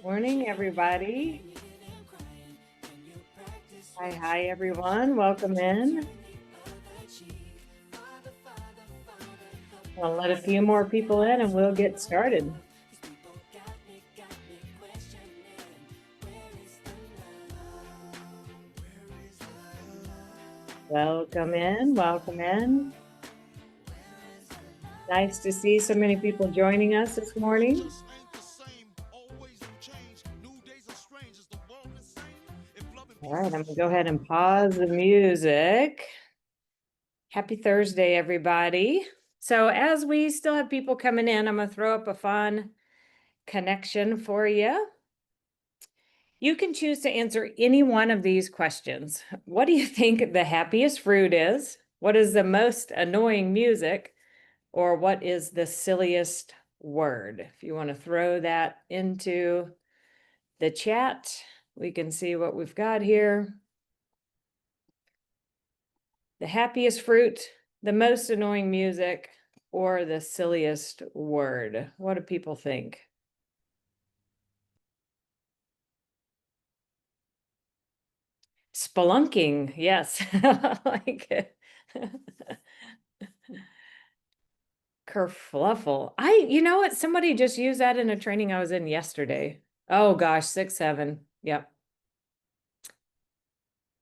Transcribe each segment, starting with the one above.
Morning, everybody. Hi, everyone. Welcome in. I'll let a few more people in and we'll get started. Welcome in. Welcome in. Nice to see so many people joining us this morning. All right, I'm going to go ahead and pause the music. Happy Thursday, everybody. So as we still have people coming in, I'm going to throw up a fun connection for you. You can choose to answer any one of these questions. What do you think the happiest fruit is? What is the most annoying music? Or what is the silliest word? If you want to throw that into the chat, we can see what we've got here. The happiest fruit, the most annoying music, or the silliest word? What do people think? Spelunking, yes. Like it. Kerfluffle. You know what? Somebody just used that in a training I was in yesterday. Oh gosh, 6, 7. Yep.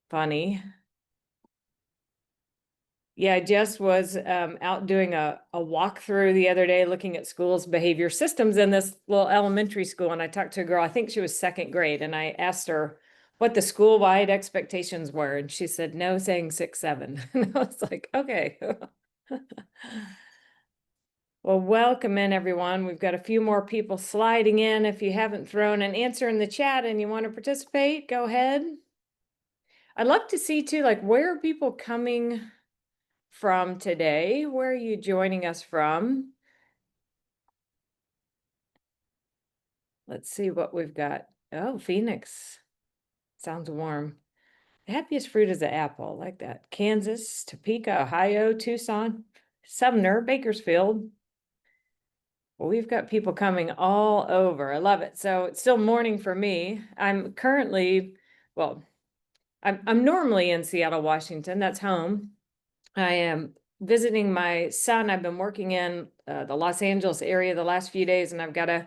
Funny. Yeah, Jess was out doing a walkthrough the other day looking at schools' behavior systems in this little elementary school. And I talked to a girl, I think she was 2nd grade, and I asked her what the school-wide expectations were. And she said, no, saying 6, 7. And I was like, okay. Well, welcome in, everyone. We've got a few more people sliding in. If you haven't thrown an answer in the chat and you want to participate, go ahead. I'd love to see too, like, where are people coming from today? Where are you joining us from? Let's see what we've got. Oh, Phoenix. Sounds warm. The happiest fruit is the apple. I like that. Kansas, Topeka, Ohio, Tucson, Sumner, Bakersfield. Well, we've got people coming all over. I love it. So it's still morning for me. I'm currently, well, I'm normally in Seattle, Washington. That's home. I am visiting my son. I've been working in the Los Angeles area the last few days, and I've got a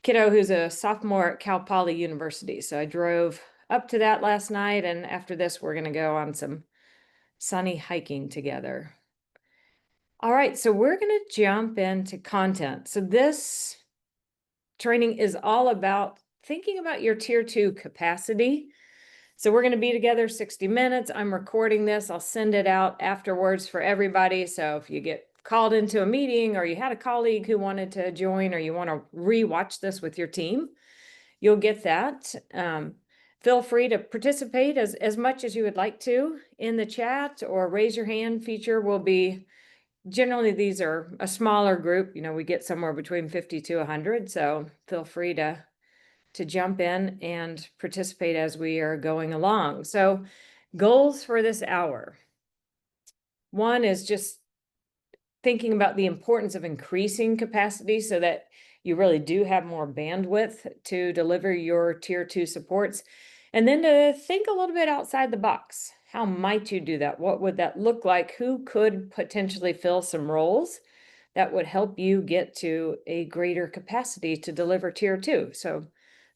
kiddo who's a sophomore at Cal Poly University. So I drove up to that last night, and after this, we're going to go on some sunny hiking together. All right, so we're going to jump into content. So this training is all about thinking about your tier 2 capacity. So we're going to be together 60 minutes. I'm recording this. I'll send it out afterwards for everybody. So if you get called into a meeting or you had a colleague who wanted to join or you want to re-watch this with your team, you'll get that. Feel free to participate as much as you would like to in the chat, or raise your hand feature will be, generally these are a smaller group. You know, we get somewhere between 50 to 100. So feel free to jump in and participate as we are going along. So goals for this hour. One is just thinking about the importance of increasing capacity so that you really do have more bandwidth to deliver your tier 2 supports. And then to think a little bit outside the box. How might you do that? What would that look like? Who could potentially fill some roles that would help you get to a greater capacity to deliver tier 2? So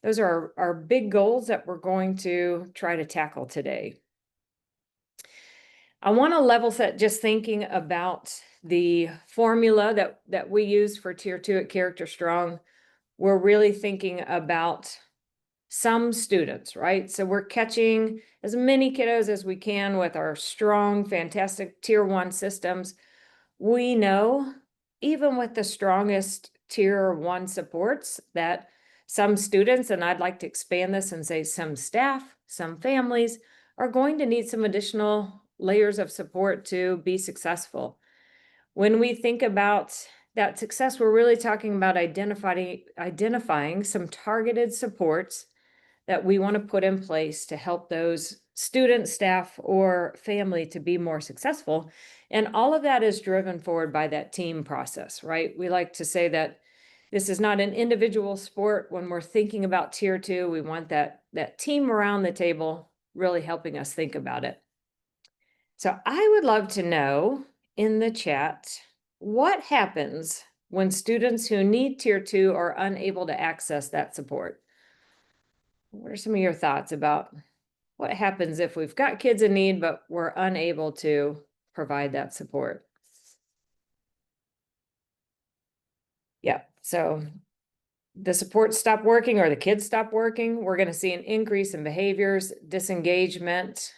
those are our big goals that we're going to try to tackle today. I want to level set just thinking about the formula that we use for tier 2 at Character Strong. We're really thinking about some students, right? So we're catching as many kiddos as we can with our strong, fantastic tier 1 systems. We know, even with the strongest tier 1 supports, that some students, and I'd like to expand this and say some staff, some families, are going to need some additional layers of support to be successful. When we think about that success, we're really talking about identifying some targeted supports that we want to put in place to help those students, staff, or family to be more successful. And all of that is driven forward by that team process, right? We like to say that This is not an individual sport. When we're thinking about tier 2, we want that team around the table really helping us think about it. So I would love to know in the chat, what happens when students who need tier 2 are unable to access that support? What are some of your thoughts about what happens if we've got kids in need, but we're unable to provide that support? Yeah, so the support stop working or the kids stop working, we're going to see an increase in behaviors, disengagement.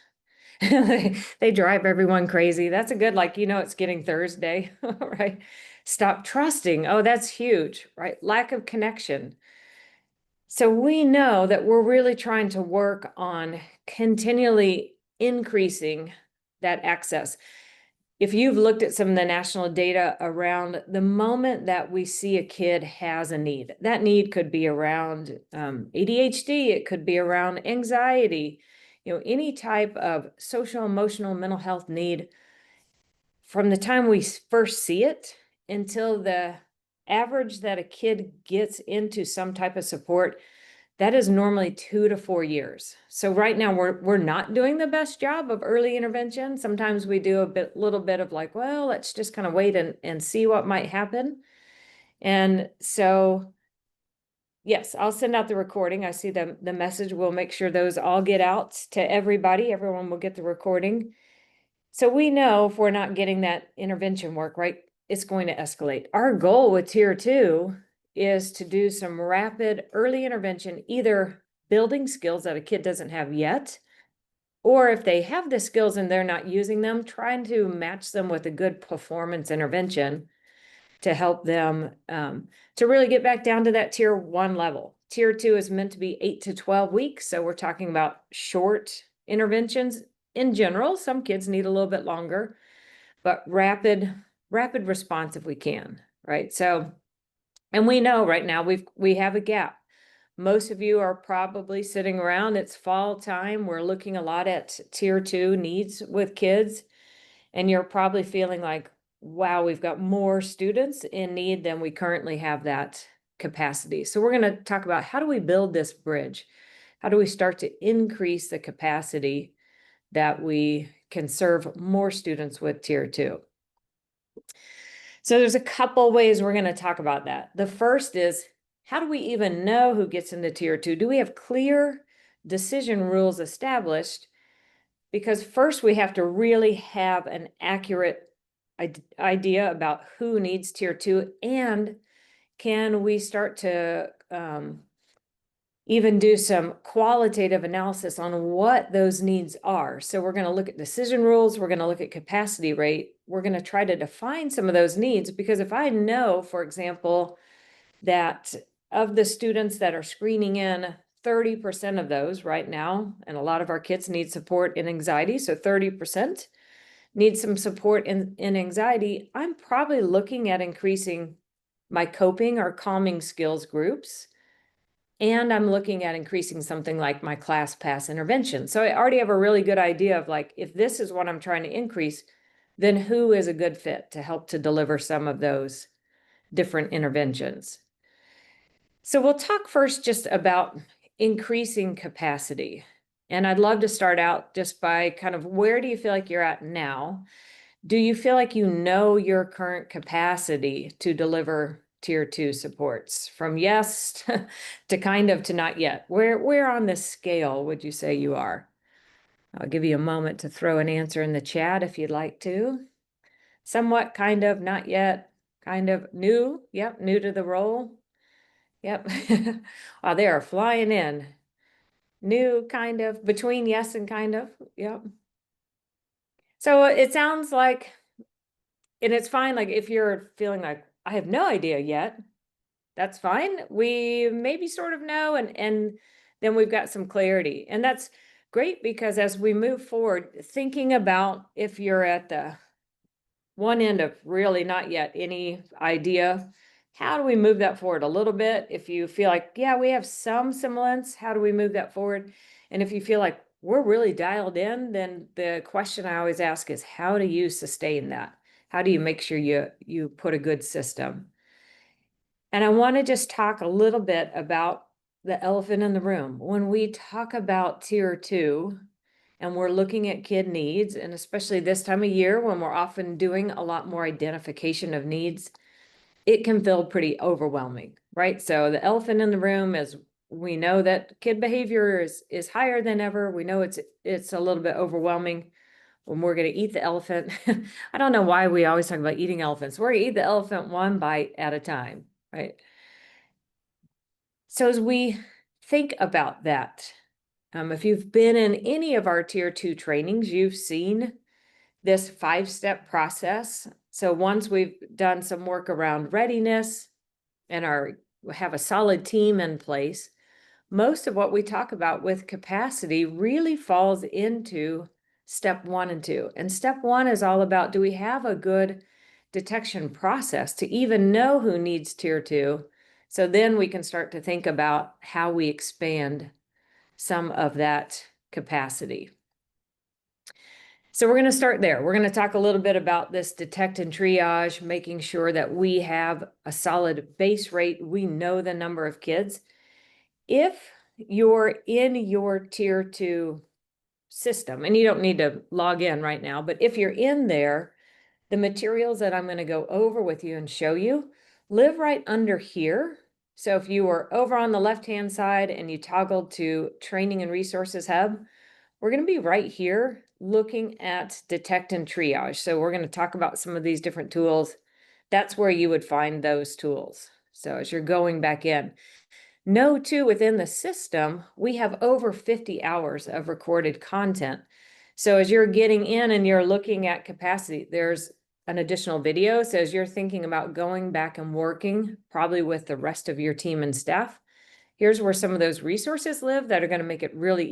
They drive everyone crazy. That's a good, like, it's getting Thursday, right? Stop trusting. Oh, that's huge, right? Lack of connection. So we know that we're really trying to work on continually increasing that access. If you've looked at some of the national data around the moment that we see a kid has a need, that need could be around ADHD, it could be around anxiety, any type of social, emotional, mental health need. From the time we first see it until the average that a kid gets into some type of support, that is normally 2 to 4 years. So right now we're not doing the best job of early intervention. Sometimes we do little bit of like, well, let's just kind of wait and see what might happen. And so, yes, I'll send out the recording. I see the message. We'll make sure those all get out to everybody. Everyone will get the recording. So we know if we're not getting that intervention work, right, it's going to escalate. Our goal with tier 2 is to do some rapid early intervention, either building skills that a kid doesn't have yet, or if they have the skills and they're not using them, trying to match them with a good performance intervention to help them to really get back down to that tier 1 level. Tier 2 is meant to be 8 to 12 weeks. So we're talking about short interventions in general. Some kids need a little bit longer, but rapid response if we can, right? So, and we know right now we have a gap. Most of you are probably sitting around, it's fall time. We're looking a lot at tier 2 needs with kids, and you're probably feeling like, wow, we've got more students in need than we currently have that capacity. So we're going to talk about how do we build this bridge? How do we start to increase the capacity that we can serve more students with tier 2? So there's a couple ways we're going to talk about that. The first is, how do we even know who gets into tier 2? Do we have clear decision rules established? Because first we have to really have an accurate idea about who needs tier 2, and can we start to even do some qualitative analysis on what those needs are. So we're going to look at decision rules, we're going to look at capacity rate, we're going to try to define some of those needs, because if I know, for example, that of the students that are screening in, 30% of those right now, and a lot of our kids need support in anxiety, so 30% need some support in anxiety, I'm probably looking at increasing my coping or calming skills groups. And I'm looking at increasing something like my ClassPass intervention. So I already have a really good idea of like, if this is what I'm trying to increase, then who is a good fit to help to deliver some of those different interventions. So we'll talk first just about increasing capacity. And I'd love to start out just by kind of, where do you feel like you're at now? Do you feel like you know your current capacity to deliver tier 2 supports, from yes to kind of to not yet? Where on this scale would you say you are? I'll give you a moment to throw an answer in the chat if you'd like to. Somewhat, kind of, not yet, kind of, new. Yep, new to the role. Yep. Wow, they are flying in. New, kind of, between yes and kind of. Yep. So it sounds like, and it's fine, like if you're feeling like, I have no idea yet, that's fine. We maybe sort of know, and then we've got some clarity. And that's great, because as we move forward, thinking about if you're at the one end of really not yet any idea, how do we move that forward a little bit? If you feel like, yeah, we have some semblance, how do we move that forward? And if you feel like we're really dialed in, then the question I always ask is, how do you sustain that? How do you make sure you put a good system? And I want to just talk a little bit about the elephant in the room. When we talk about tier 2 and we're looking at kid needs, and especially this time of year when we're often doing a lot more identification of needs, it can feel pretty overwhelming, right? So the elephant in the room is, we know that kid behavior is higher than ever. We know it's a little bit overwhelming when we're going to eat the elephant. I don't know why we always talk about eating elephants. We're going to eat the elephant one bite at a time, right? So as we think about that, if you've been in any of our tier 2 trainings, you've seen this 5-step process. So once we've done some work around readiness and have a solid team in place, most of what we talk about with capacity really falls into step 1 and 2. And step 1 is all about, do we have a good detection process to even know who needs tier 2? So then we can start to think about how we expand some of that capacity. So we're going to start there. We're going to talk a little bit about this detect and triage, making sure that we have a solid base rate. We know the number of kids. If you're in your tier 2 system, and you don't need to log in right now, but if you're in there, the materials that I'm going to go over with you and show you live right under here. So if you were over on the left-hand side and you toggled to Training and Resources Hub, we're going to be right here looking at detect and triage. So we're going to talk about some of these different tools. That's where you would find those tools. So as you're going back in, know too, within the system, we have over 50 hours of recorded content. So as you're getting in and you're looking at capacity, there's an additional video. So as you're thinking about going back and working, probably with the rest of your team and staff, here's where some of those resources live that are going to make it really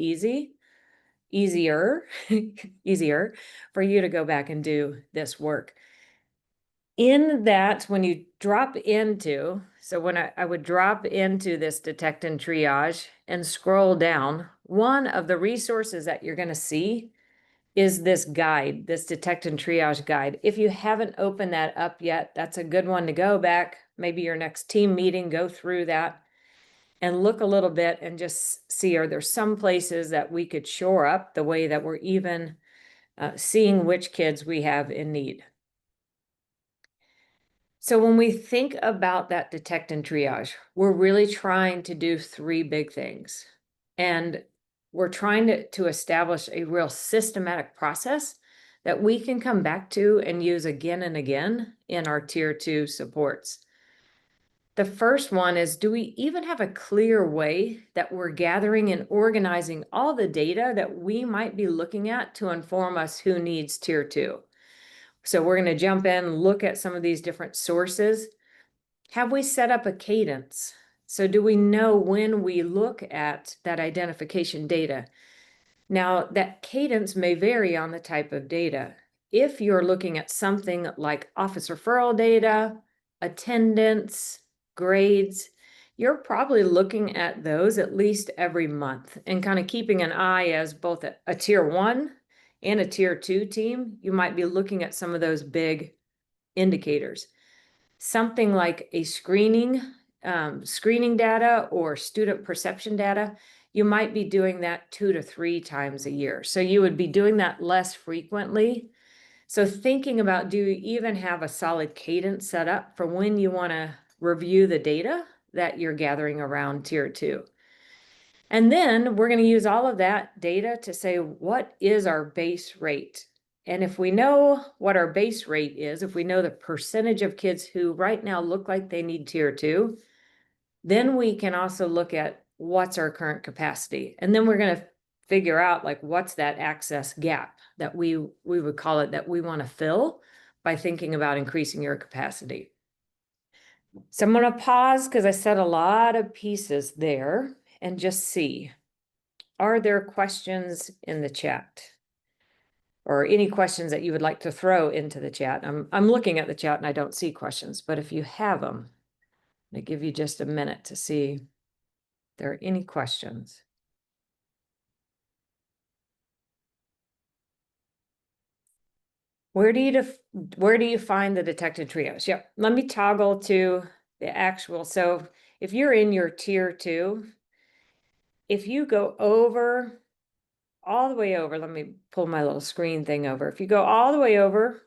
easier for you to go back and do this work. In that, when you drop into, so when I would drop into this detect and triage and scroll down, one of the resources that you're going to see is this guide, this detect and triage guide. If you haven't opened that up yet, that's a good one to go back. Maybe your next team meeting, go through that and look a little bit and just see, are there some places that we could shore up the way that we're even seeing which kids we have in need. So when we think about that detect and triage, we're really trying to do 3 big things. And we're trying to establish a real systematic process that we can come back to and use again and again in our tier 2 supports. The first one is, do we even have a clear way that we're gathering and organizing all the data that we might be looking at to inform us who needs tier 2? So we're going to jump in, look at some of these different sources. Have we set up a cadence? So do we know when we look at that identification data? Now, that cadence may vary on the type of data. If you're looking at something like office referral data, attendance, grades, you're probably looking at those at least every month and kind of keeping an eye as both a tier 1 and a tier 2 team. You might be looking at some of those big indicators. Something like a screening data or student perception data, you might be doing that 2 to 3 times a year. So you would be doing that less frequently. So thinking about, do you even have a solid cadence set up for when you want to review the data that you're gathering around tier 2? And then we're going to use all of that data to say, what is our base rate? And if we know what our base rate is, if we know the percentage of kids who right now look like they need tier 2, then we can also look at what's our current capacity. And then we're going to figure out, like, what's that access gap that we would call it, that we want to fill by thinking about increasing your capacity. So I'm going to pause because I said a lot of pieces there and just see, are there questions in the chat? Or any questions that you would like to throw into the chat? I'm looking at the chat and I don't see questions, but if you have them, I give you just a minute to see if there are any questions. Where do you find the detected trios? Yep, let me toggle to the actual, so if you're in your tier 2, if you go over, all the way over, let me pull my little screen thing over. If you go all the way over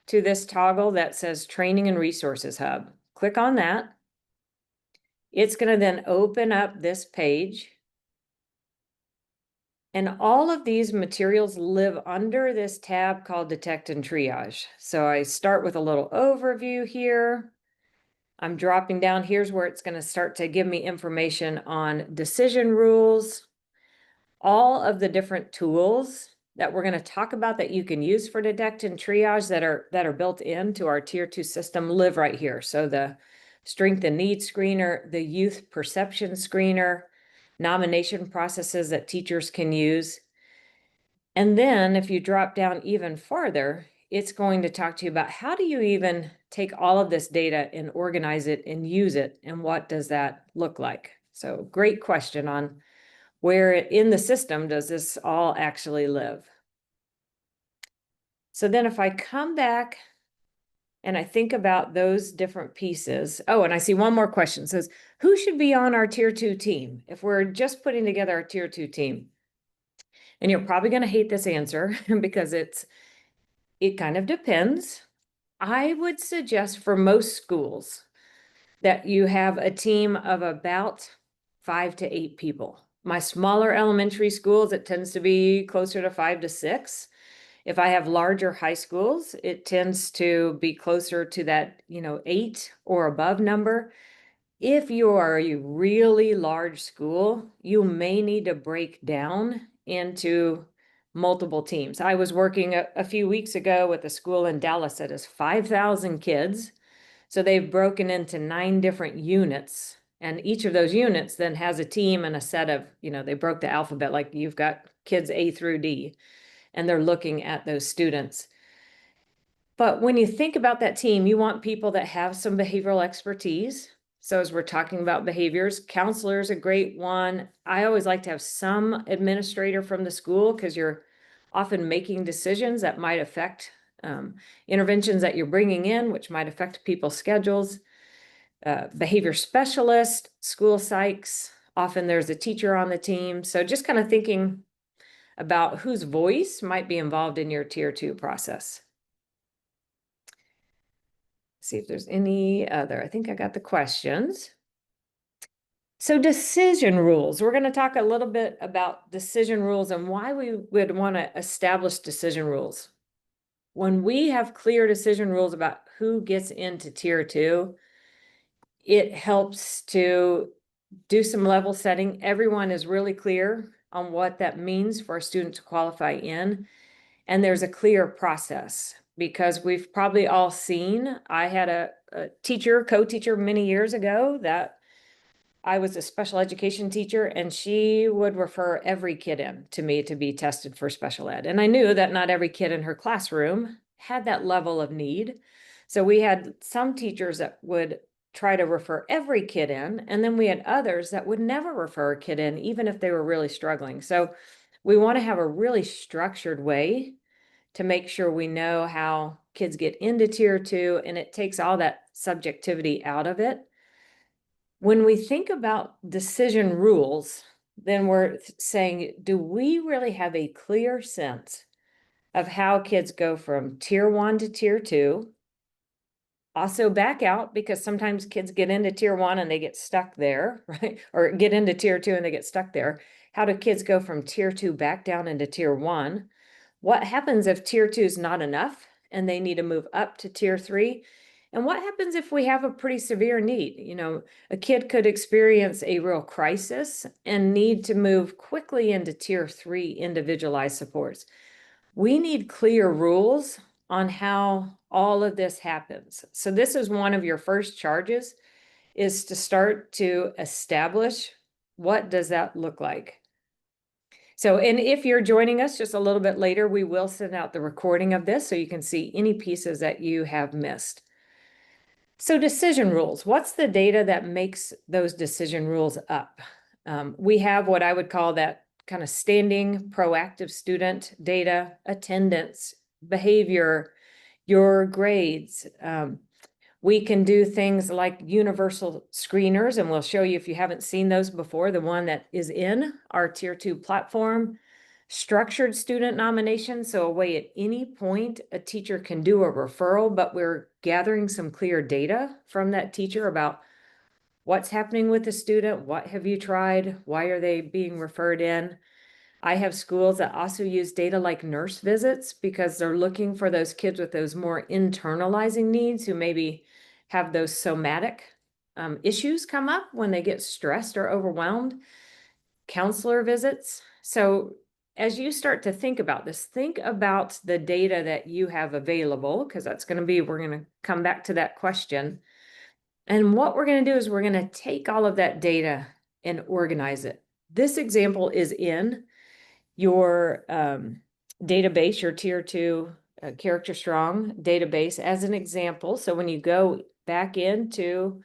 to this toggle that says Training and Resources Hub, click on that. It's going to then open up this page. And all of these materials live under this tab called Detect and Triage. So I start with a little overview here. I'm dropping down. Here's where it's going to start to give me information on decision rules, all of the different tools that we're going to talk about that you can use for Detect and Triage that are built into our tier 2 system live right here. So the Strength and Needs Screener, the Youth Perception Screener, nomination processes that teachers can use. And then if you drop down even farther, it's going to talk to you about how do you even take all of this data and organize it and use it, and what does that look like? So great question on where in the system does this all actually live? So then if I come back and I think about those different pieces, oh, and I see one more question. It says, who should be on our tier 2 team if we're just putting together our tier 2 team? And you're probably going to hate this answer because it kind of depends. I would suggest for most schools that you have a team of about 5 to 8 people. My smaller elementary schools, it tends to be closer to 5 to 6. If I have larger high schools, it tends to be closer to that, 8 or above number. If you are a really large school, you may need to break down into multiple teams. I was working a few weeks ago with a school in Dallas that has 5,000 kids. So they've broken into 9 different units, and each of those units then has a team and a set of, they broke the alphabet, like you've got kids A through D, and they're looking at those students. But when you think about that team, you want people that have some behavioral expertise. So as we're talking about behaviors, counselor is a great one. I always like to have some administrator from the school because you're often making decisions that might affect interventions that you're bringing in, which might affect people's schedules. Behavior specialist, school psychs, often there's a teacher on the team. So just kind of thinking about whose voice might be involved in your tier 2 process. See if there's any other. I think I got the questions. So decision rules. We're going to talk a little bit about decision rules and why we would want to establish decision rules. When we have clear decision rules about who gets into tier 2, it helps to do some level setting. Everyone is really clear on what that means for a student to qualify in. And there's a clear process because we've probably all seen, I had a teacher, co-teacher many years ago that I was a special education teacher, and she would refer every kid in to me to be tested for special ed. And I knew that not every kid in her classroom had that level of need. So we had some teachers that would try to refer every kid in, and then we had others that would never refer a kid in, even if they were really struggling. So we want to have a really structured way to make sure we know how kids get into tier 2, and it takes all that subjectivity out of it. When we think about decision rules, then we're saying, do we really have a clear sense of how kids go from tier 1 to tier 2? Also back out, because sometimes kids get into tier 1 and they get stuck there, right? Or get into tier 2 and they get stuck there. How do kids go from tier 2 back down into tier 1? What happens if tier 2 is not enough and they need to move up to tier 3? And what happens if we have a pretty severe need? A kid could experience a real crisis and need to move quickly into tier 3 individualized supports. We need clear rules on how all of this happens. So this is one of your first charges, is to start to establish what does that look like. So, and if you're joining us just a little bit later, we will send out the recording of this so you can see any pieces that you have missed. So decision rules, what's the data that makes those decision rules up? We have what I would call that kind of standing proactive student data, attendance, behavior, your grades. We can do things like universal screeners, and we'll show you if you haven't seen those before, the one that is in our Tier 2 platform. Structured student nomination, so a way at any point a teacher can do a referral, but we're gathering some clear data from that teacher about what's happening with the student, what have you tried, why are they being referred in. I have schools that also use data like nurse visits because they're looking for those kids with those more internalizing needs who maybe have those somatic issues come up when they get stressed or overwhelmed. Counselor visits. So as you start to think about this, think about the data that you have available, because that's going to be, we're going to come back to that question. And what we're going to do is we're going to take all of that data and organize it. This example is in your database, your Tier 2 Character Strong database as an example. So when you go back into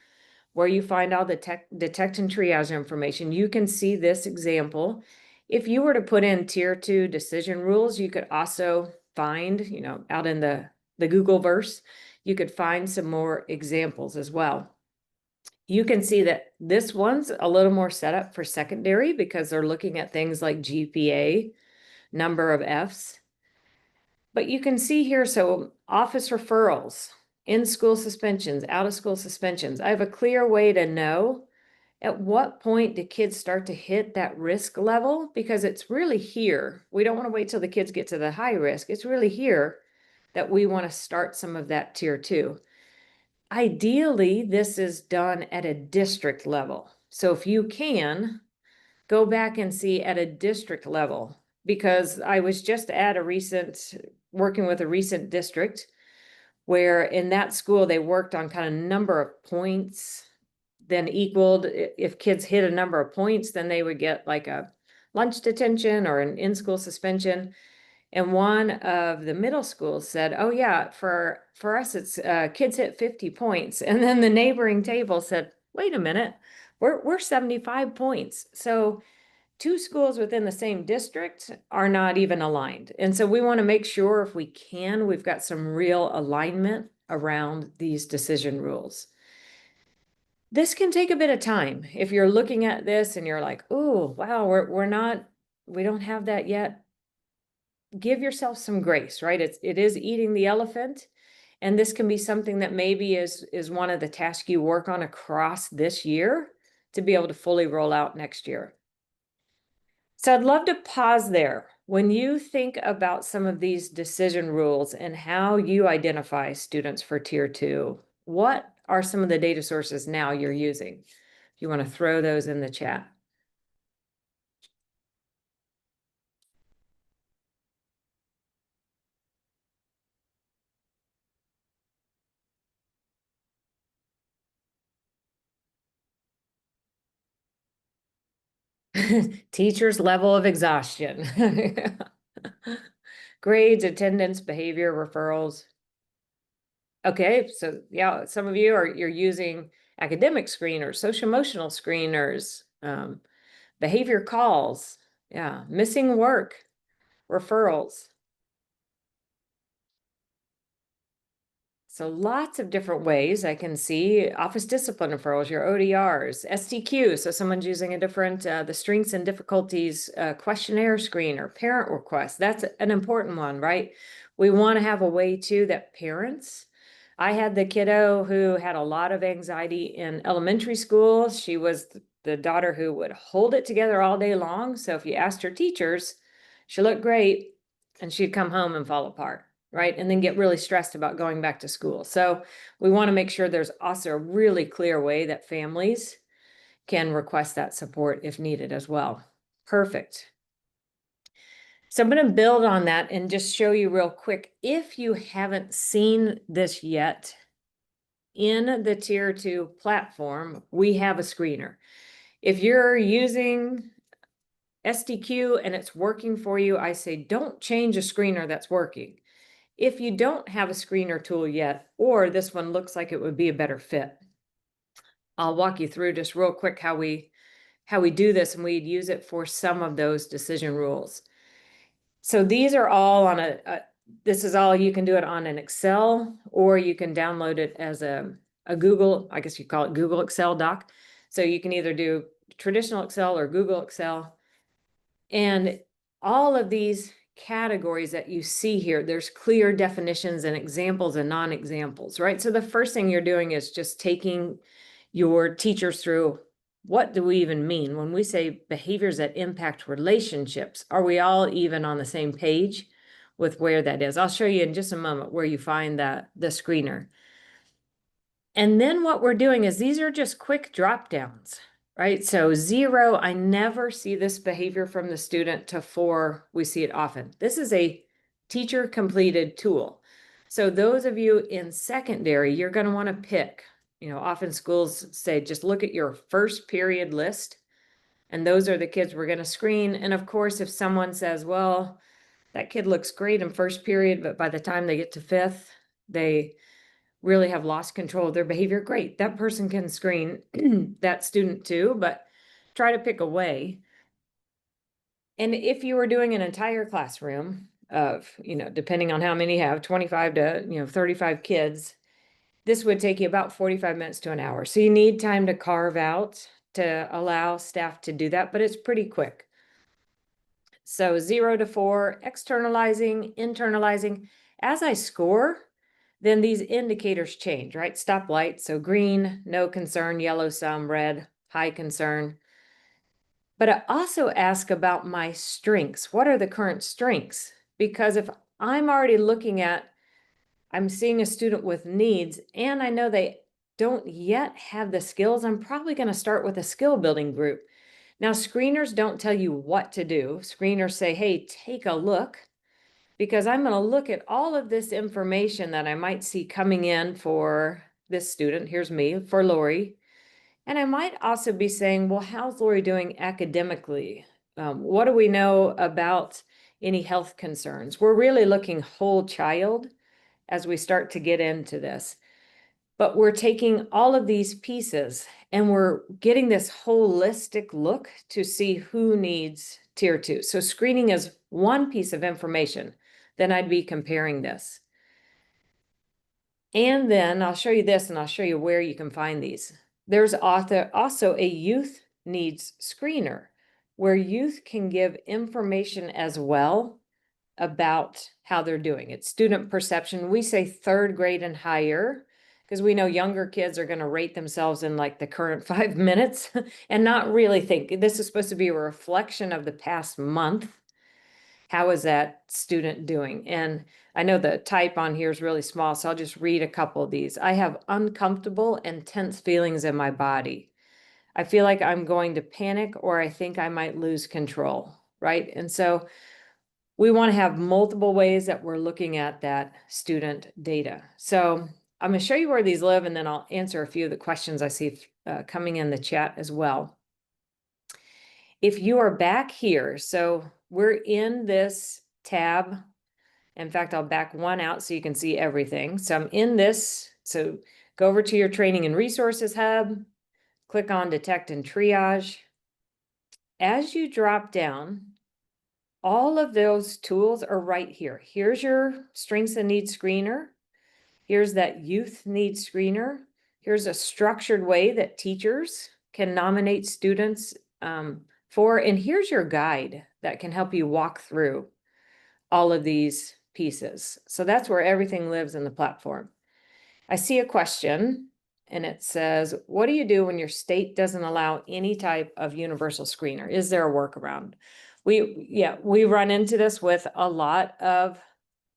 where you find all the detect and triage information, you can see this example. If you were to put in Tier 2 decision rules, you could also find, out in the Googleverse, you could find some more examples as well. You can see that this one's a little more set up for secondary because they're looking at things like GPA, number of Fs. But you can see here, so office referrals, in-school suspensions, out-of-school suspensions. I have a clear way to know at what point do kids start to hit that risk level, because it's really here. We don't want to wait till the kids get to the high risk. It's really here that we want to start some of that Tier 2. Ideally, this is done at a district level. So if you can, go back and see at a district level, because I was just at working with a recent district where in that school, they worked on kind of number of points, then equaled, if kids hit a number of points, then they would get like a lunch detention or an in-school suspension. And one of the middle schools said, oh yeah, for us, it's kids hit 50 points. And then the neighboring table said, wait a minute, we're 75 points. So two schools within the same district are not even aligned. And so we want to make sure if we can, we've got some real alignment around these decision rules. This can take a bit of time. If you're looking at this and you're like, oh, wow, we don't have that yet. Give yourself some grace, right? It is eating the elephant. And this can be something that maybe is one of the tasks you work on across this year to be able to fully roll out next year. So I'd love to pause there. When you think about some of these decision rules and how you identify students for Tier 2, what are some of the data sources now you're using? If you want to throw those in the chat. Teachers' level of exhaustion. Grades, attendance, behavior, referrals. Okay, so yeah, some of you you're using academic screeners, social emotional screeners, behavior calls, yeah, missing work, referrals. So lots of different ways I can see office discipline referrals, your ODRs, STQ. So someone's using a different, the strengths and difficulties questionnaire screen or parent request. That's an important one, right? We want to have a way too that parents, I had the kiddo who had a lot of anxiety in elementary school. She was the daughter who would hold it together all day long. So if you asked her teachers, she looked great and she'd come home and fall apart. Right. And then get really stressed about going back to school. So we want to make sure there's also a really clear way that families can request that support if needed as well. Perfect. So I'm going to build on that and just show you real quick. If you haven't seen this yet, in the Tier 2 platform, we have a screener. If you're using STQ and it's working for you, I say don't change a screener that's working. If you don't have a screener tool yet, or this one looks like it would be a better fit, I'll walk you through just real quick how we do this, and we'd use it for some of those decision rules. So these are all on this is all, you can do it on an Excel, or you can download it as a a Google, I guess you call it Google Excel doc. So you can either do traditional Excel or Google Excel. And all of these categories that you see here, there's clear definitions and examples and non-examples, right? So the first thing you're doing is just taking your teachers through, what do we even mean when we say behaviors that impact relationships? Are we all even on the same page with where that is? I'll show you in just a moment where you find the screener. And then what we're doing is these are just quick drop downs, right? So 0, I never see this behavior from the student, to 4, we see it often. This is a teacher completed tool. So those of you in secondary, you're going to want to pick, often schools say, just look at your first period list. And those are the kids we're going to screen. And of course, if someone says, well, that kid looks great in first period, but by the time they get to 5th, they really have lost control of their behavior, great. That person can screen that student too, but try to pick a way. And if you were doing an entire classroom of, depending on how many you have, 25 to, 35 kids, this would take you about 45 minutes to an hour. So you need time to carve out to allow staff to do that, but it's pretty quick. So 0 to 4, externalizing, internalizing. As I score, then these indicators change, right? Stoplight, so green, no concern, yellow, some, red, high concern. But I also ask about my strengths. What are the current strengths? Because if I'm already looking at, I'm seeing a student with needs, and I know they don't yet have the skills, I'm probably going to start with a skill building group. Now, screeners don't tell you what to do. Screeners say, hey, take a look, because I'm going to look at all of this information that I might see coming in for this student. Here's me, for Lori. And I might also be saying, well, how's Lori doing academically? What do we know about any health concerns? We're really looking whole child as we start to get into this. But we're taking all of these pieces and we're getting this holistic look to see who needs tier 2. So screening is one piece of information. Then I'd be comparing this. And then I'll show you this, and I'll show you where you can find these. There's also a youth needs screener, where youth can give information as well about how they're doing. It's student perception. We say 3rd grade and higher, because we know younger kids are going to rate themselves in like the current 5 minutes and not really think. This is supposed to be a reflection of the past month. How is that student doing? And I know the type on here is really small, so I'll just read a couple of these. I have uncomfortable and tense feelings in my body. I feel like I'm going to panic, or I think I might lose control, right? And so we want to have multiple ways that we're looking at that student data. So I'm going to show you where these live, and then I'll answer a few of the questions I see coming in the chat as well. If you are back here, so we're in this tab. In fact, I'll back one out so you can see everything. So I'm in this. So go over to your Training and Resources hub, click on Detect and Triage. As you drop down, all of those tools are right here. Here's your Strengths and Needs Screener. Here's that Youth Needs Screener. Here's a structured way that teachers can nominate students for, and here's your guide that can help you walk through all of these pieces. So that's where everything lives in the platform. I see a question, and it says, what do you do when your state doesn't allow any type of universal screener? Is there a workaround? We run into this with a lot of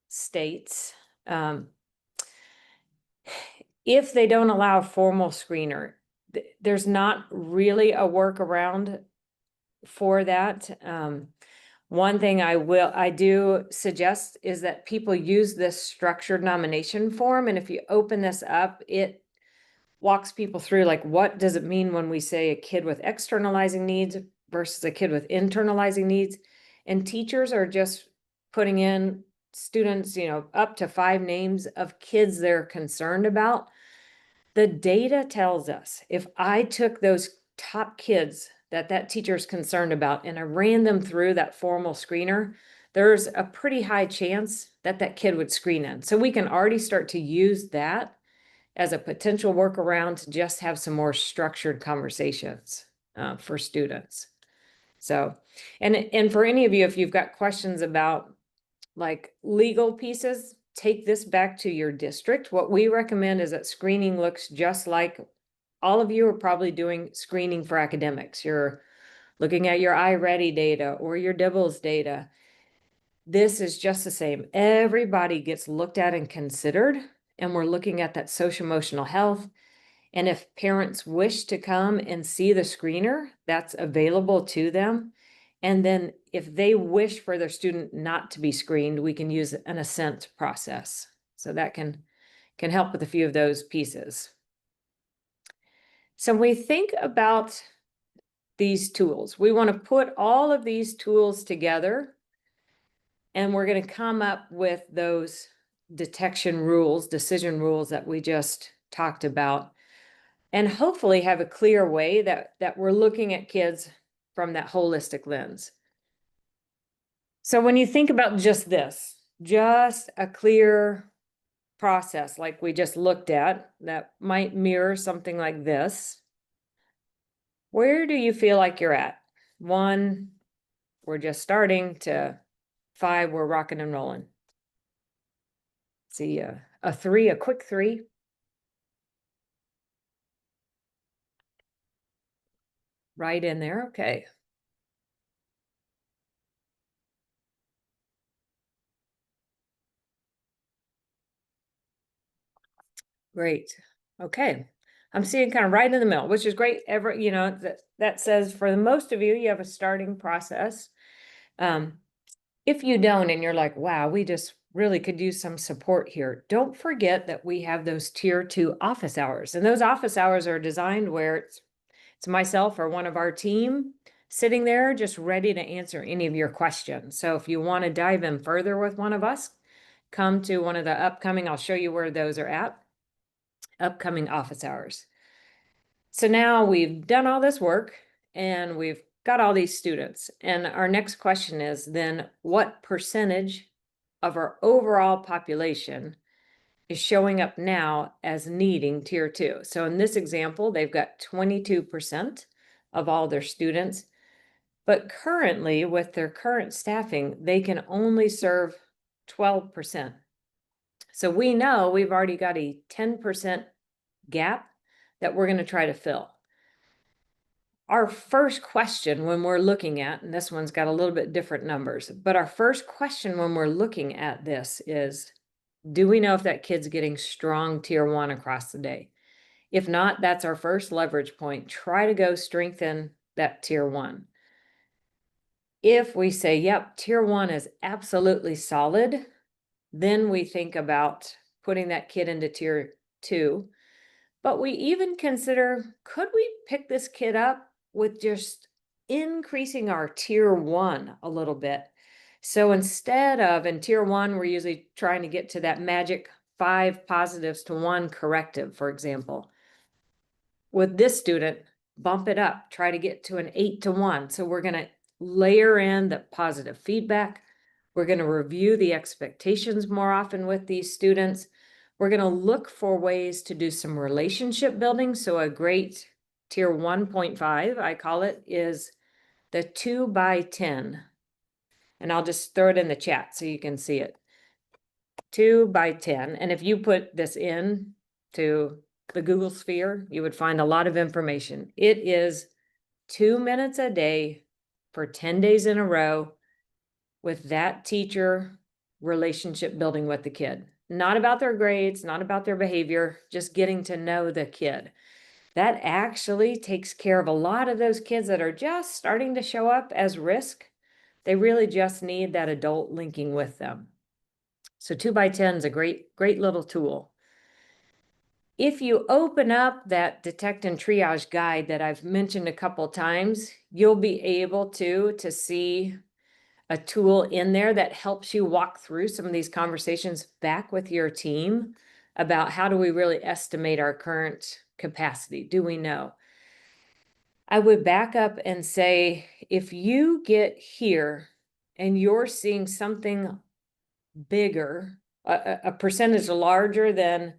states. If they don't allow a formal screener, there's not really a workaround for that. One thing I do suggest is that people use this structured nomination form. And if you open this up, it walks people through, like, what does it mean when we say a kid with externalizing needs versus a kid with internalizing needs? And teachers are just putting in students, up to 5 names of kids they're concerned about. The data tells us if I took those top kids that teacher is concerned about and I ran them through that formal screener, there's a pretty high chance that kid would screen in. So we can already start to use that as a potential workaround to just have some more structured conversations for students. So, and for any of you, if you've got questions about like legal pieces, take this back to your district. What we recommend is that screening looks just like all of you are probably doing screening for academics. You're looking at your iReady data or your DIBELS data. This is just the same. Everybody gets looked at and considered, and we're looking at that social emotional health. And if parents wish to come and see the screener, that's available to them. And then if they wish for their student not to be screened, we can use an assent process. So that can help with a few of those pieces. So when we think about these tools, we want to put all of these tools together, and we're going to come up with those detection rules, decision rules that we just talked about, and hopefully have a clear way that we're looking at kids from that holistic lens. So when you think about just this, just a clear process like we just looked at that might mirror something like this, where do you feel like you're at? 1, we're just starting, to 5, we're rocking and rolling. See a 3, a quick 3. Right in there, okay. Great. Okay. I'm seeing kind of right in the middle, which is great. That says for the most of you, you have a starting process. If you don't, and you're like, wow, we just really could use some support here, don't forget that we have those tier 2 office hours. And those office hours are designed where it's myself or one of our team sitting there just ready to answer any of your questions. So if you want to dive in further with one of us, come to one of the upcoming, I'll show you where those are at, upcoming office hours. So now we've done all this work and we've got all these students. And our next question is then, what percentage of our overall population is showing up now as needing tier 2? So in this example, they've got 22% of all their students, but currently with their current staffing, they can only serve 12%. So we know we've already got a 10% gap that we're going to try to fill. Our first question when we're looking at, and this one's got a little bit different numbers, but our first question when we're looking at this is, do we know if that kid's getting strong tier 1 across the day? If not, that's our first leverage point. Try to go strengthen that tier 1. If we say, yep, tier 1 is absolutely solid, then we think about putting that kid into tier 2. But we even consider, could we pick this kid up with just increasing our tier 1 a little bit? So instead of in tier 1, we're usually trying to get to that magic 5 positives to 1 corrective, for example. With this student, bump it up, try to get to an 8 to 1. So we're going to layer in the positive feedback. We're going to review the expectations more often with these students. We're going to look for ways to do some relationship building. So a great tier 1.5, I call it, is the 2 by 10. And I'll just throw it in the chat so you can see it. 2 by 10. And if you put this in to the Google Sphere, you would find a lot of information. It is 2 minutes a day for 10 days in a row with that teacher relationship building with the kid. Not about their grades, not about their behavior, just getting to know the kid. That actually takes care of a lot of those kids that are just starting to show up as risk. They really just need that adult linking with them. So 2 by 10 is a great little tool. If you open up that detect and triage guide that I've mentioned a couple times, you'll be able to see a tool in there that helps you walk through some of these conversations back with your team about how do we really estimate our current capacity? Do we know? I would back up and say, if you get here and you're seeing something bigger, a percentage larger than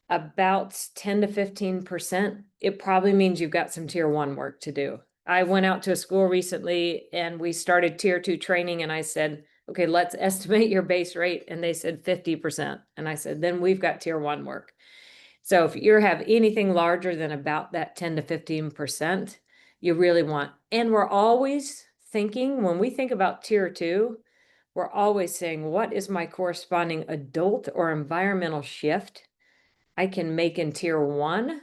about 10 to 15%, it probably means you've got some tier 1 work to do. I went out to a school recently and we started tier 2 training, and I said, okay, let's estimate your base rate. And they said 50%. And I said, then we've got tier 1 work. So if you have anything larger than about that 10 to 15%, you really want, and we're always thinking, when we think about tier 2, we're always saying, what is my corresponding adult or environmental shift I can make in tier 1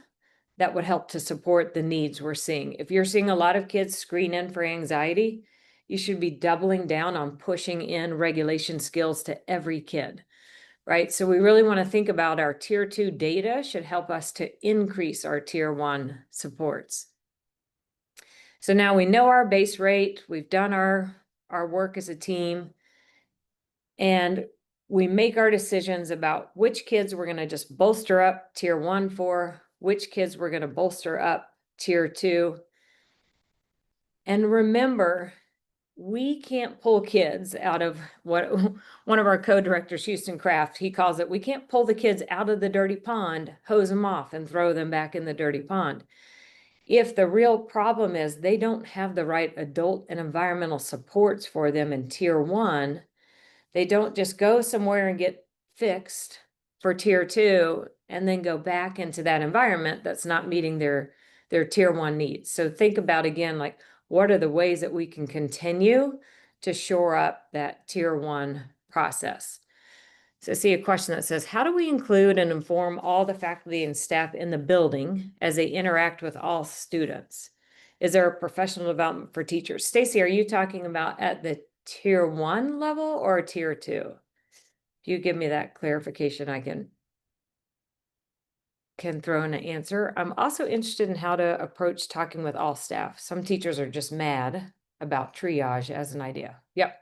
that would help to support the needs we're seeing? If you're seeing a lot of kids screen in for anxiety, you should be doubling down on pushing in regulation skills to every kid, right? So we really want to think about our tier 2 data should help us to increase our tier 1 supports. So now we know our base rate, we've done our work as a team, and we make our decisions about which kids we're going to just bolster up tier 1 for, which kids we're going to bolster up tier 2. And remember, we can't pull kids out of what one of our co-directors, Houston Kraft, he calls it, we can't pull the kids out of the dirty pond, hose them off and throw them back in the dirty pond. If the real problem is they don't have the right adult and environmental supports for them in tier 1, they don't just go somewhere and get fixed for tier 2 and then go back into that environment that's not meeting their tier 1 needs. So think about, again, like, what are the ways that we can continue to shore up that tier 1 process? So I see a question that says, how do we include and inform all the faculty and staff in the building as they interact with all students? Is there a professional development for teachers? Stacy, are you talking about at the tier 1 level or tier 2? If you give me that clarification, I can throw in an answer. I'm also interested in how to approach talking with all staff. Some teachers are just mad about triage as an idea. Yep.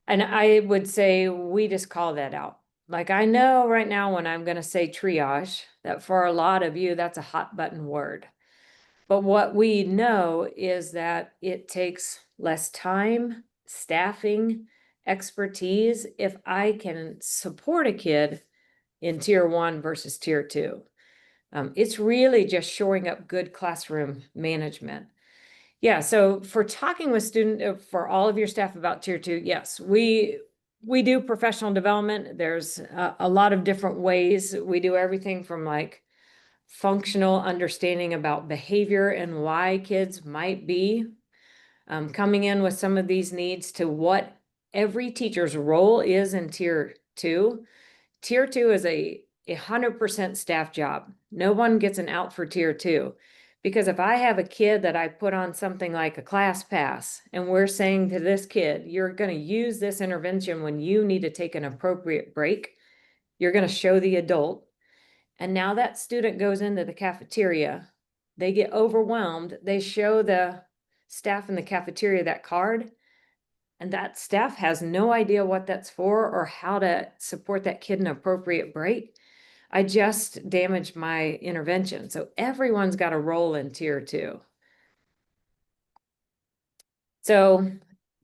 And I would say we just call that out. Like, I know right now when I'm going to say triage, that for a lot of you, that's a hot button word. But what we know is that it takes less time, staffing, expertise if I can support a kid in tier 1 versus tier 2. It's really just shoring up good classroom management. Yeah, so for talking with for all of your staff about tier 2, yes, we do professional development. There's a lot of different ways. We do everything from like functional understanding about behavior and why kids might be coming in with some of these needs, to what every teacher's role is in tier 2. Tier 2 is a 100% staff job. No one gets an out for tier 2. Because if I have a kid that I put on something like a class pass, and we're saying to this kid, you're going to use this intervention when you need to take an appropriate break, you're going to show the adult. And now that student goes into the cafeteria, they get overwhelmed, they show the staff in the cafeteria that card, and that staff has no idea what that's for or how to support that kid in an appropriate break. I just damaged my intervention. So everyone's got a role in tier 2. So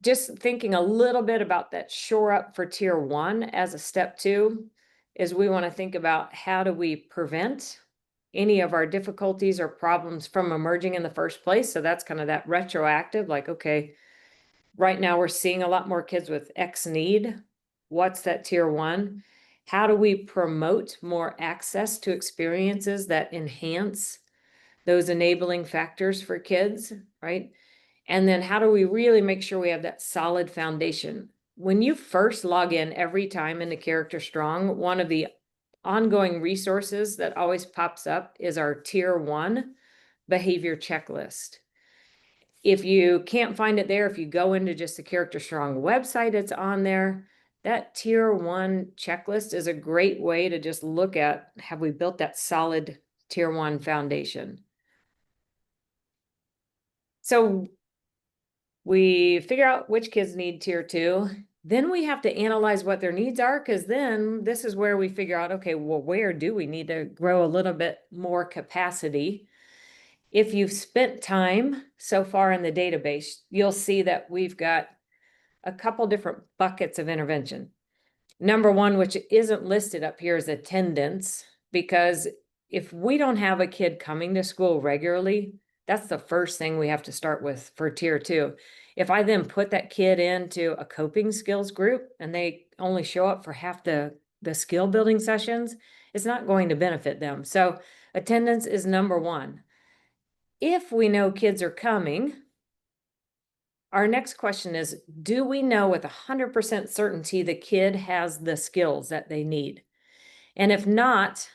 just thinking a little bit about that shore up for tier 1 as a step 2 is we want to think about, how do we prevent any of our difficulties or problems from emerging in the first place? So that's kind of that retroactive, like, okay, right now we're seeing a lot more kids with X need. What's that tier 1? How do we promote more access to experiences that enhance those enabling factors for kids, right? And then how do we really make sure we have that solid foundation? When you first log in every time into Character Strong, one of the ongoing resources that always pops up is our tier 1 behavior checklist. If you can't find it there, if you go into just the Character Strong website, it's on there. That tier 1 checklist is a great way to just look at, have we built that solid tier 1 foundation? So we figure out which kids need tier 2. Then we have to analyze what their needs are, because then this is where we figure out, okay, well, where do we need to grow a little bit more capacity? If you've spent time so far in the database, you'll see that we've got a couple different buckets of intervention. Number 1, which isn't listed up here, is attendance. because if we don't have a kid coming to school regularly, that's the first thing we have to start with for tier 2. If I then put that kid into a coping skills group and they only show up for half the skill building sessions, it's not going to benefit them. So attendance is number one. If we know kids are coming, our next question is, do we know with 100% certainty the kid has the skills that they need? And if not,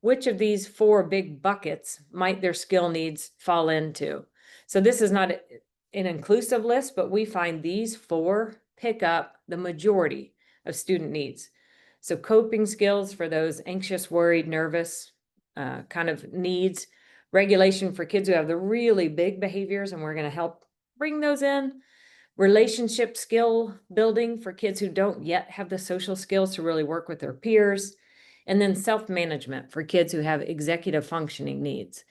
which of these 4 big buckets might their skill needs fall into? So this is not an inclusive list, but we find these 4 pick up the majority of student needs. So coping skills for those anxious, worried, nervous kind of needs, regulation for kids who have the really big behaviors, and we're going to help bring those in. Relationship skill building for kids who don't yet have the social skills to really work with their peers. And then self-management for kids who have executive functioning needs.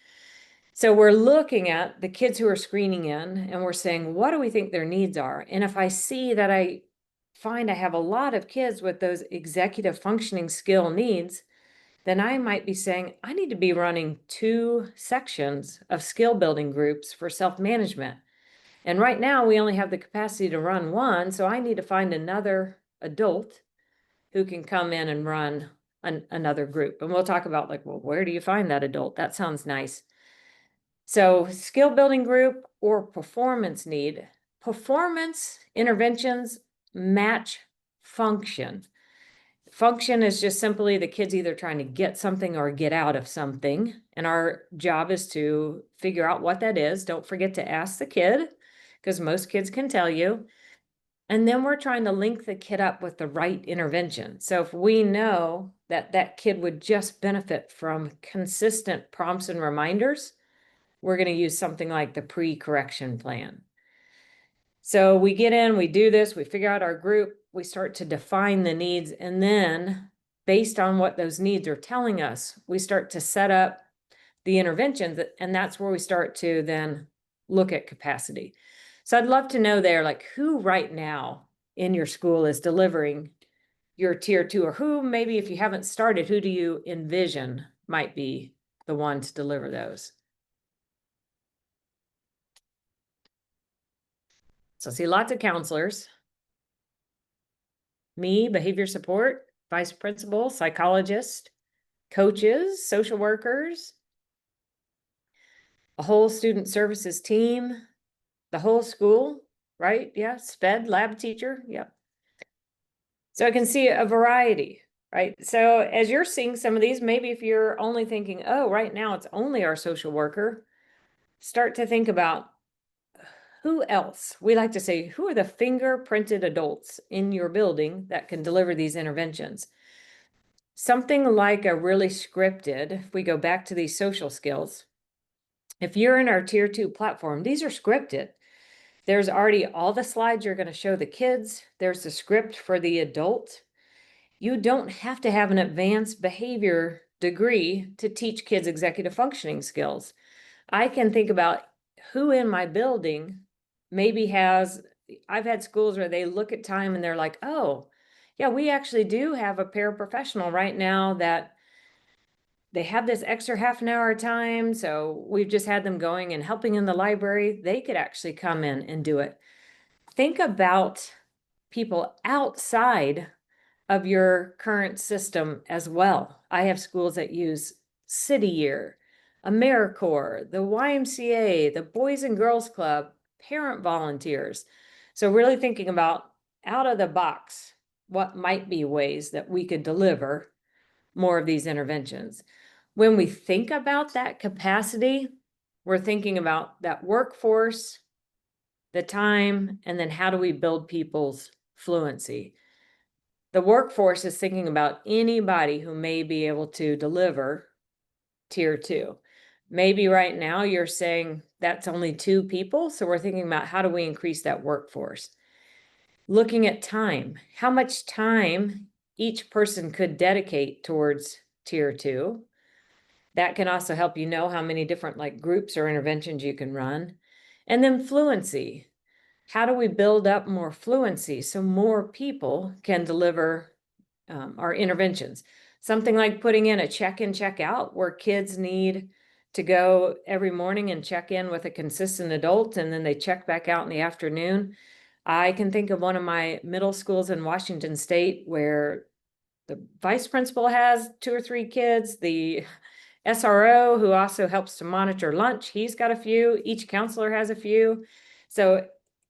So we're looking at the kids who are screening in and we're saying, what do we think their needs are? And if I see that I find I have a lot of kids with those executive functioning skill needs, then I might be saying, I need to be running 2 sections of skill building groups for self-management. And right now we only have the capacity to run 1, so I need to find another adult who can come in and run another group. And we'll talk about like, well, where do you find that adult? That sounds nice. So skill building group or performance need. Performance interventions match function. Function is just simply the kids either trying to get something or get out of something. And our job is to figure out what that is. Don't forget to ask the kid, because most kids can tell you. And then we're trying to link the kid up with the right intervention. So if we know that that kid would just benefit from consistent prompts and reminders, we're going to use something like the pre-correction plan. So we get in, we do this, we figure out our group, we start to define the needs, and then based on what those needs are telling us, we start to set up the interventions, and that's where we start to then look at capacity. So I'd love to know there, like, who right now in your school is delivering your tier 2, or who, maybe if you haven't started, who do you envision might be the one to deliver those? So I see lots of counselors. Me, behavior support, vice principal, psychologist, coaches, social workers, a whole student services team, the whole school, right? Yeah, SPED, lab teacher, yep. So I can see a variety, right? So as you're seeing some of these, maybe if you're only thinking, oh, right now it's only our social worker, start to think about who else. We like to say, who are the fingerprinted adults in your building that can deliver these interventions? Something like a really scripted, if we go back to these social skills, if you're in our tier 2 platform, these are scripted. There's already all the slides you're going to show the kids. There's the script for the adult. You don't have to have an advanced behavior degree to teach kids executive functioning skills. I can think about who in my building maybe has, I've had schools where they look at time and they're like, oh, yeah, we actually do have a paraprofessional right now that they have this extra half an hour of time. So we've just had them going and helping in the library. They could actually come in and do it. Think about people outside of your current system as well. I have schools that use City Year, AmeriCorps, the YMCA, the Boys and Girls Club, parent volunteers. So really thinking about out of the box, what might be ways that we could deliver more of these interventions. When we think about that capacity, we're thinking about that workforce, the time, and then how do we build people's fluency? The workforce is thinking about anybody who may be able to deliver tier 2. Maybe right now you're saying that's only 2 people. So we're thinking about how do we increase that workforce? Looking at time, how much time each person could dedicate towards tier 2. That can also help you know how many different like groups or interventions you can run. And then fluency. How do we build up more fluency so more people can deliver our interventions? Something like putting in a check-in, check-out where kids need to go every morning and check in with a consistent adult, and then they check back out in the afternoon. I can think of one of my middle schools in Washington State where the vice principal has 2 or 3 kids. The SRO, who also helps to monitor lunch, he's got a few. Each counselor has a few. So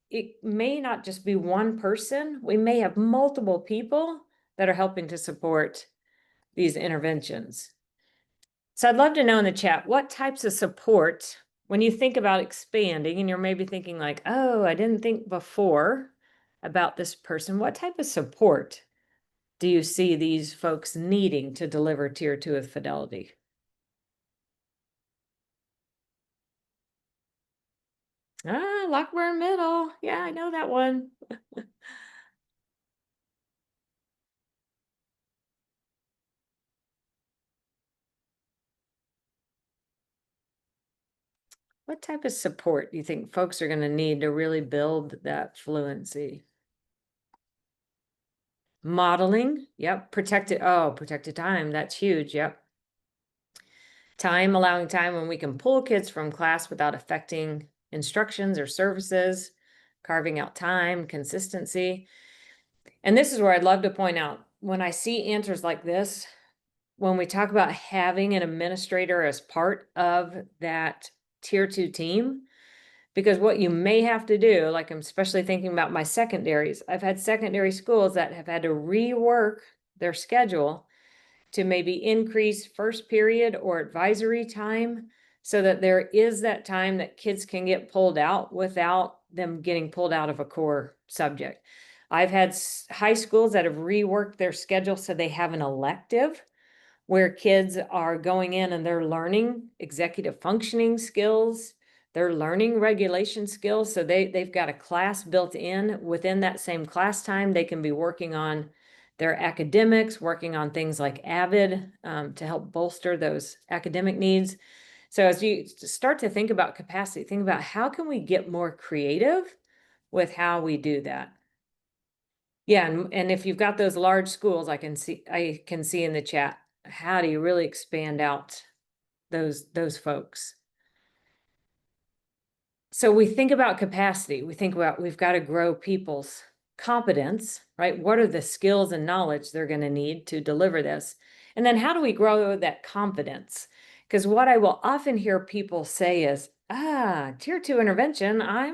it may not just be one person. We may have multiple people that are helping to support these interventions. So I'd love to know in the chat, what types of support, when you think about expanding and you're maybe thinking like, oh, I didn't think before about this person, what type of support do you see these folks needing to deliver tier 2 with fidelity? Lockburn Middle. Yeah, I know that one. What type of support do you think folks are going to need to really build that fluency? Modeling. Yep. Protected time. That's huge. Yep. Time, allowing time when we can pull kids from class without affecting instructions or services, carving out time, consistency. And this is where I'd love to point out, when I see answers like this, when we talk about having an administrator as part of that tier 2 team, because what you may have to do, like I'm especially thinking about my secondaries, I've had secondary schools that have had to rework their schedule to maybe increase first period or advisory time so that there is that time that kids can get pulled out without them getting pulled out of a core subject. I've had high schools that have reworked their schedule so they have an elective where kids are going in and they're learning executive functioning skills, they're learning regulation skills. So they've got a class built in within that same class time. They can be working on their academics, working on things like AVID to help bolster those academic needs. So as you start to think about capacity, think about how can we get more creative with how we do that. Yeah, and if you've got those large schools, I can see in the chat, how do you really expand out those folks? So we think about capacity. We think about we've got to grow people's competence, right? What are the skills and knowledge they're going to need to deliver this? And then how do we grow that confidence? Because what I will often hear people say is, tier 2 intervention, I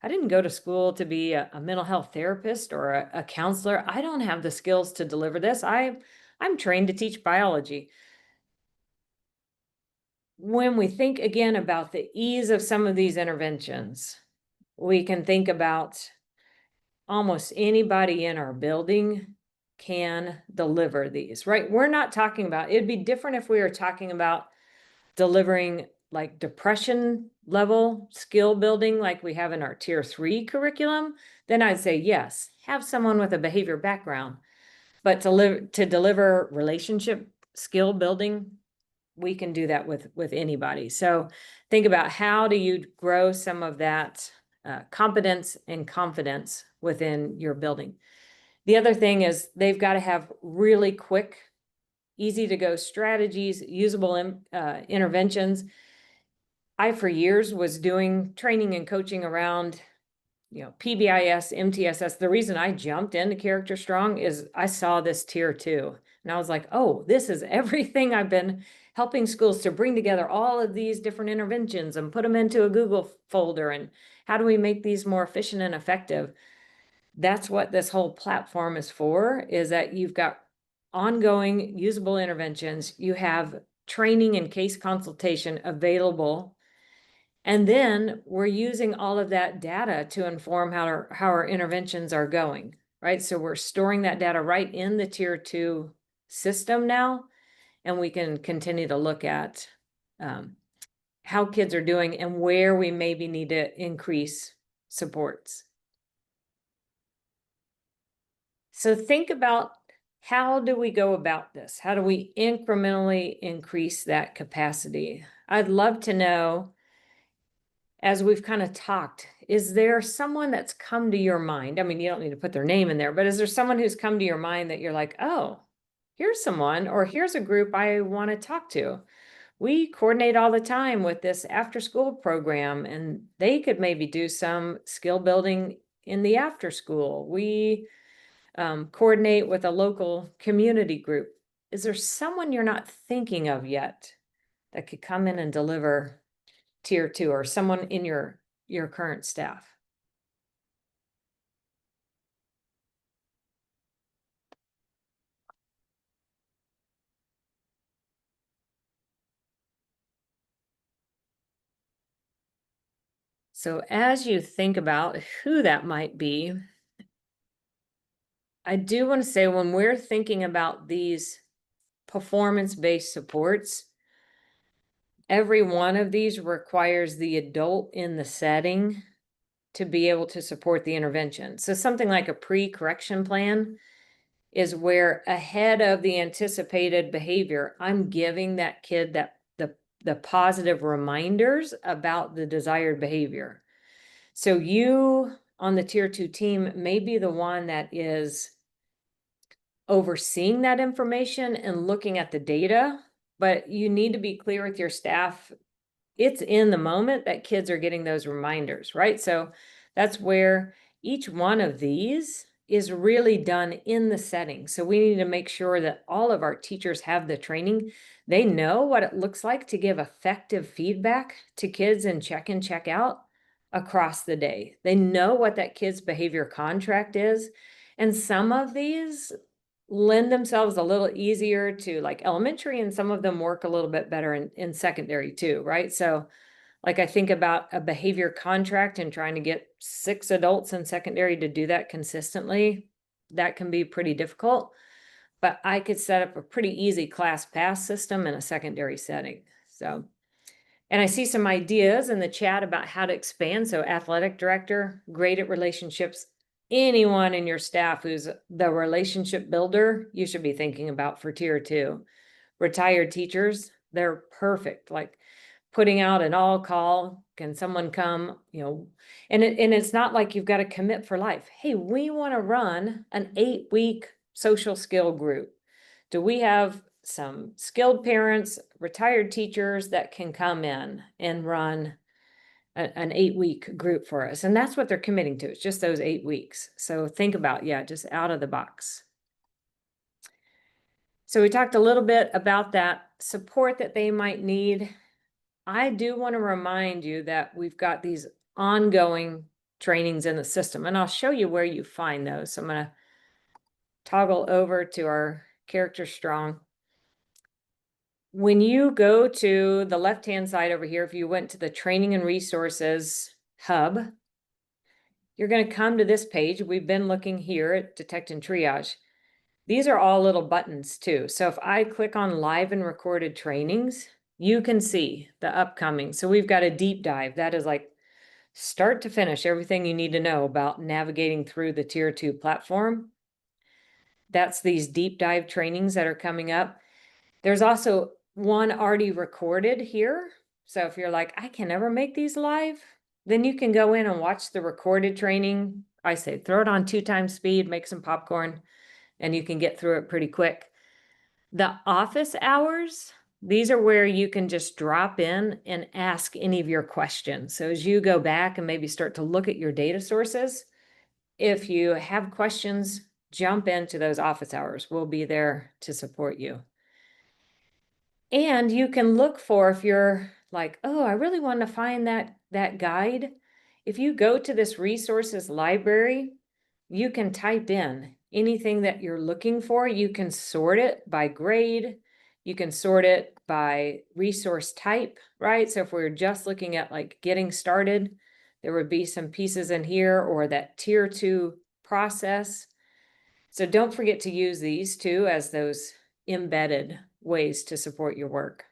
didn't go to school to be a mental health therapist or a counselor. I don't have the skills to deliver this. I'm trained to teach biology. When we think again about the ease of some of these interventions, we can think about almost anybody in our building can deliver these, right? We're not talking about, it'd be different if we were talking about delivering like depression level skill building like we have in our tier 3 curriculum. Then I'd say, yes, have someone with a behavior background, but to deliver relationship skill building, we can do that with anybody. So think about, how do you grow some of that competence and confidence within your building? The other thing is they've got to have really quick, easy to go strategies, usable interventions. I, for years, was doing training and coaching around, PBIS, MTSS. The reason I jumped into Character Strong is I saw this tier 2 and I was like, oh, this is everything I've been helping schools to bring together all of these different interventions and put them into a Google folder. And how do we make these more efficient and effective? That's what this whole platform is for, is that you've got ongoing usable interventions. You have training and case consultation available. And then we're using all of that data to inform how our interventions are going, right? So we're storing that data right in the tier 2 system now, and we can continue to look at how kids are doing and where we maybe need to increase supports. So think about, how do we go about this? How do we incrementally increase that capacity? I'd love to know, as we've kind of talked, is there someone that's come to your mind? I mean, you don't need to put their name in there, but is there someone who's come to your mind that you're like, oh, here's someone, or here's a group I want to talk to. We coordinate all the time with this after school program, and they could maybe do some skill building in the after school. We coordinate with a local community group. Is there someone you're not thinking of yet that could come in and deliver tier 2, or someone in your current staff? So as you think about who that might be, I do want to say, when we're thinking about these performance-based supports, every one of these requires the adult in the setting to be able to support the intervention. So something like a pre-correction plan is where, ahead of the anticipated behavior, I'm giving that kid the positive reminders about the desired behavior. So you on the tier 2 team may be the one that is overseeing that information and looking at the data, but you need to be clear with your staff. It's in the moment that kids are getting those reminders, right? So that's where each one of these is really done in the setting. So we need to make sure that all of our teachers have the training. They know what it looks like to give effective feedback to kids and check out across the day. They know what that kid's behavior contract is. And some of these lend themselves a little easier to like elementary, and some of them work a little bit better in secondary too, right? So like, I think about a behavior contract and trying to get 6 adults in secondary to do that consistently. That can be pretty difficult, but I could set up a pretty easy class pass system in a secondary setting. So, and I see some ideas in the chat about how to expand. So athletic director, great at relationships. Anyone in your staff who's the relationship builder, you should be thinking about for tier 2. Retired teachers, they're perfect. Like, putting out an all call, can someone come, and it's not like you've got to commit for life. Hey, we want to run an 8-week social skill group. Do we have some skilled parents, retired teachers that can come in and run an 8-week group for us? And that's what they're committing to. It's just those 8 weeks. So think about, just out of the box. So we talked a little bit about that support that they might need. I do want to remind you that we've got these ongoing trainings in the system, and I'll show you where you find those. So I'm going to toggle over to our Character Strong. When you go to the left-hand side over here, if you went to the Training and Resources hub, you're going to come to this page. We've been looking here at Detect and Triage. These are all little buttons too. So if I click on live and recorded trainings, you can see the upcoming. So we've got a deep dive. That is like start to finish, everything you need to know about navigating through the tier 2 platform. That's these deep dive trainings that are coming up. There's also one already recorded here. So if you're like, I can never make these live, then you can go in and watch the recorded training. I say, throw it on 2 times speed, make some popcorn, and you can get through it pretty quick. The office hours, these are where you can just drop in and ask any of your questions. So as you go back and maybe start to look at your data sources, if you have questions, jump into those office hours. We'll be there to support you. And you can look for, if you're like, oh, I really want to find that guide. If you go to this resources library, you can type in anything that you're looking for. You can sort it by grade. You can sort it by resource type, right? So if we were just looking at like getting started, there would be some pieces in here, or that tier 2 process. So don't forget to use these too as those embedded ways to support your work.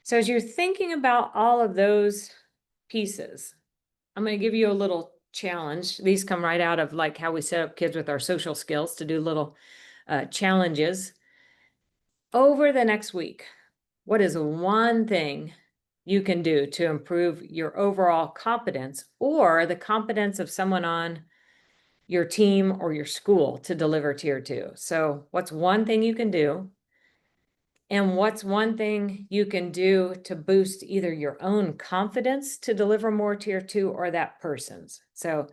So as you're thinking about all of those pieces, I'm going to give you a little challenge. These come right out of like how we set up kids with our social skills to do little challenges. Over the next week, what is one thing you can do to improve your overall competence or the competence of someone on your team or your school to deliver tier 2. So what's one thing you can do? And what's one thing you can do to boost either your own confidence to deliver more tier 2 or that person's? So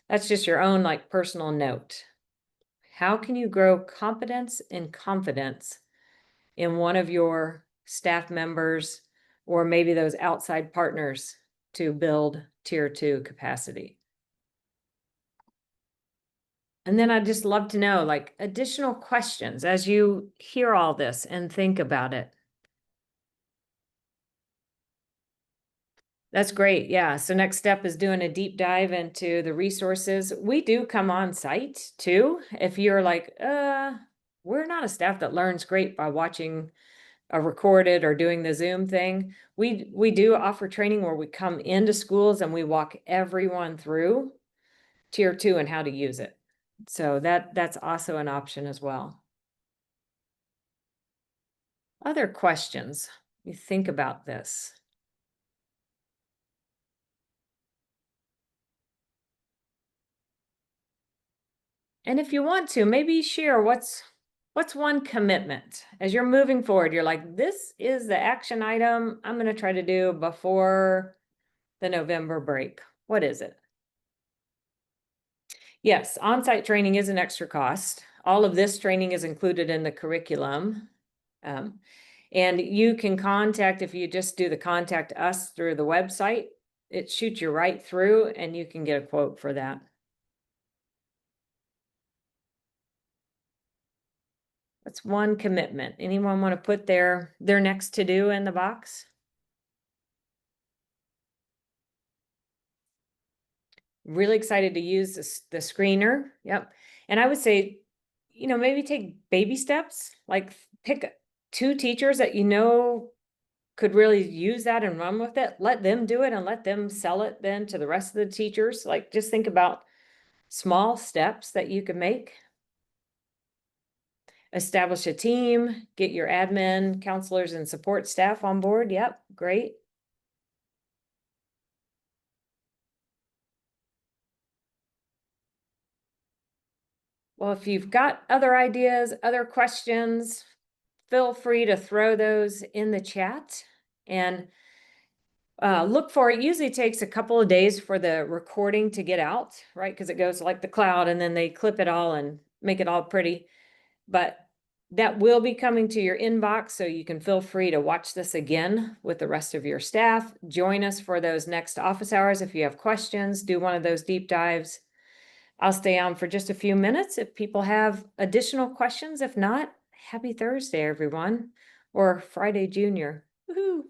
that's just your own like personal note. How can you grow competence and confidence in one of your staff members or maybe those outside partners to build tier 2 capacity? And then I'd just love to know like additional questions as you hear all this and think about it. That's great. Yeah. So next step is doing a deep dive into the resources. We do come on site too. If you're like, we're not a staff that learns great by watching a recorded or doing the Zoom thing. We do offer training where we come into schools and we walk everyone through tier 2 and how to use it. So that's also an option as well. Other questions? You think about this. And if you want to, maybe share what's one commitment as you're moving forward. You're like, this is the action item I'm going to try to do before the November break. What is it? Yes, on-site training is an extra cost. All of this training is included in the curriculum. And you can contact, if you just do the contact us through the website, it shoots you right through and you can get a quote for that. That's one commitment. Anyone want to put their next to do in the box? Really excited to use the screener. Yep. And I would say, maybe take baby steps, like pick 2 teachers that could really use that and run with it. Let them do it and let them sell it then to the rest of the teachers. Like just think about small steps that you can make. Establish a team, get your admin, counselors, and support staff on board. Yep, great. Well, if you've got other ideas, other questions, feel free to throw those in the chat and look for it. Usually takes a couple of days for the recording to get out, right? Because it goes to like the cloud and then they clip it all and make it all pretty. But that will be coming to your inbox, so you can feel free to watch this again with the rest of your staff. Join us for those next office hours if you have questions. Do one of those deep dives. I'll stay on for just a few minutes if people have additional questions. If not, happy Thursday, everyone, or Friday Junior. Woohoo!